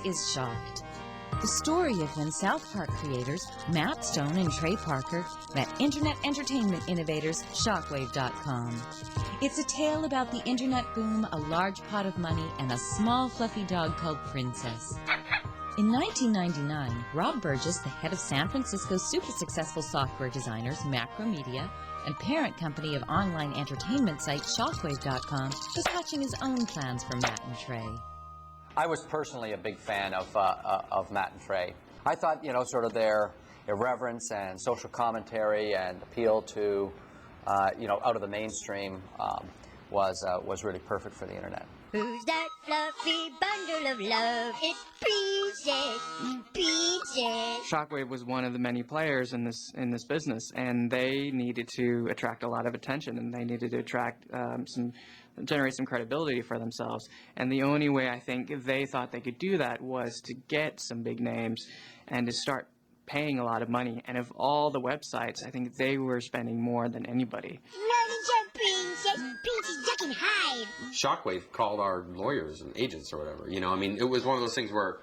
is Shocked. The story of when Southpark creators Matt Stone and Trey Parker met internet entertainment innovators Shockwave.com. It's a tale about the internet boom, a large pot of money, and a small fluffy dog called Princess. In 1999, Rob Burgess, the head of San Francisco's super successful software designers Macromedia and parent company of online entertainment site Shockwave.com, was hatching his own plans for Matt and Trey. I was personally a big fan of Matt and Trey. I thought, sort of their irreverence and social commentary and appeal to, out of the mainstream was really perfect for the internet. Who's that fluffy bundle of love? It's Princess, Princess. Shockwave was one of the many players in this business, and they needed to attract a lot of attention, and they needed to generate some credibility for themselves. And the only way I think they thought they could do that was to get some big names and to start paying a lot of money. And of all the websites, I think they were spending more than anybody. Princess, duck and hide. Shockwave called our lawyers and agents or whatever. It was one of those things where,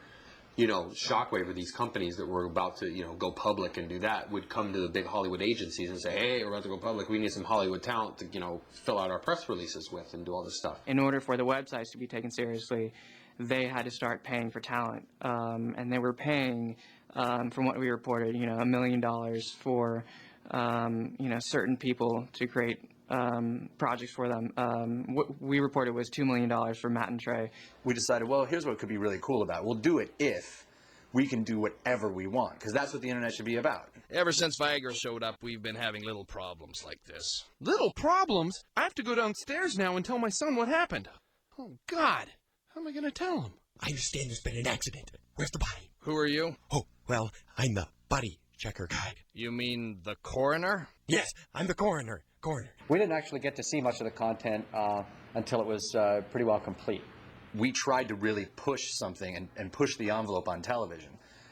Shockwave or these companies that were about to, go public and do that would come to the big Hollywood agencies and say, hey, we're about to go public. We need some Hollywood talent to, fill out our press releases with and do all this stuff. In order for the websites to be taken seriously, they had to start paying for talent. And they were paying, from what we reported, $1 million for, certain people to create projects for them. What we reported was $2 million for Matt and Trey. We decided, well, here's what could be really cool about it. We'll do it if we can do whatever we want, because that's what the internet should be about. Ever since Viagra showed up, we've been having little problems like this. Little problems? I have to go downstairs now and tell my son what happened. Oh, God. How am I going to tell him? I understand there's been an accident. Where's the body? Who are you? Oh, well, I'm the body checker guy. You mean the coroner? Yes, I'm the coroner. We didn't actually get to see much of the content until it was pretty well complete. We tried to really push something and push the envelope on television.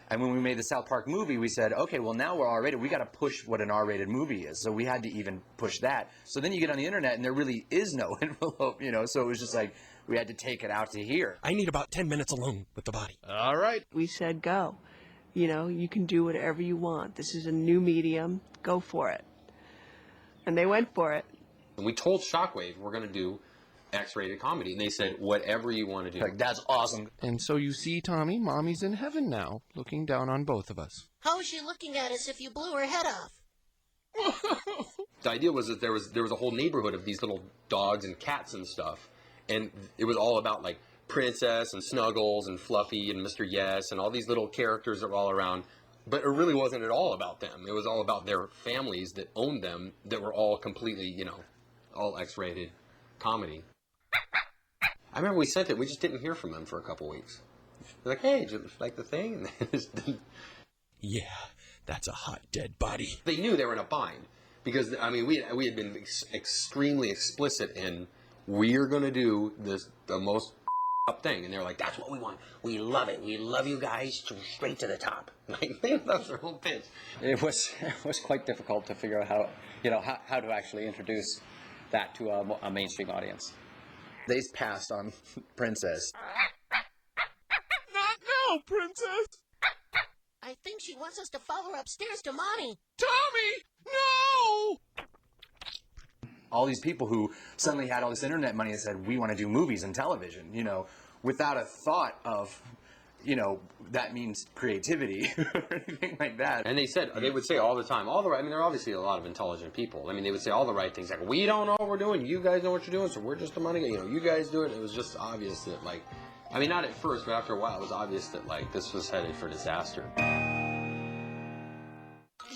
And when we made the Southpark movie, we said, okay, well, now we're R-rated. We got to push what an R-rated movie is. So we had to even push that. So then you get on the internet, and there really is no envelope, So it was just like we had to take it out to here. I need about 10 minutes alone with the body. All right. We said go. You can do whatever you want. This is a new medium. Go for it. And they went for it. And we told Shockwave we're going to do X-rated comedy, and they said, whatever you want to do. Like, that's awesome. And so you see, Tommy, Mommy's in heaven now, looking down on both of us. How is she looking at us if you blew her head off? The idea was that there was a whole neighborhood of these little dogs and cats and stuff, and it was all about, like, Princess and Snuggles and Fluffy and Mr. Yes and all these little characters that were all around. But it really wasn't at all about them. It was all about their families that owned them that were all completely, all X-rated comedy. I remember we sent it. We just didn't hear from them for a couple weeks. They're like, hey, did you like the thing? And yeah, that's a hot, dead body. They knew they were in a bind. Because, we had been extremely explicit in, we're going to do the most up thing, and they're like, that's what we want. We love it. We love you guys straight to the top. Like, that was their whole pitch. It was quite difficult to figure out how to actually introduce that to a mainstream audience. They passed on Princess. Not now, Princess! I think she wants us to follow her upstairs to Mommy. Tommy! No! All these people who suddenly had all this internet money and said, we want to do movies and television, without a thought of, that means creativity or anything like that. And they would say all the time, they're obviously a lot of intelligent people. They would say all the right things, like, we don't know what we're doing, you guys know what you're doing, so we're just the money, you guys do it. It was just obvious that, not at first, but after a while, it was obvious that, this was headed for disaster.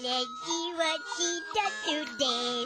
Let's see what she does today.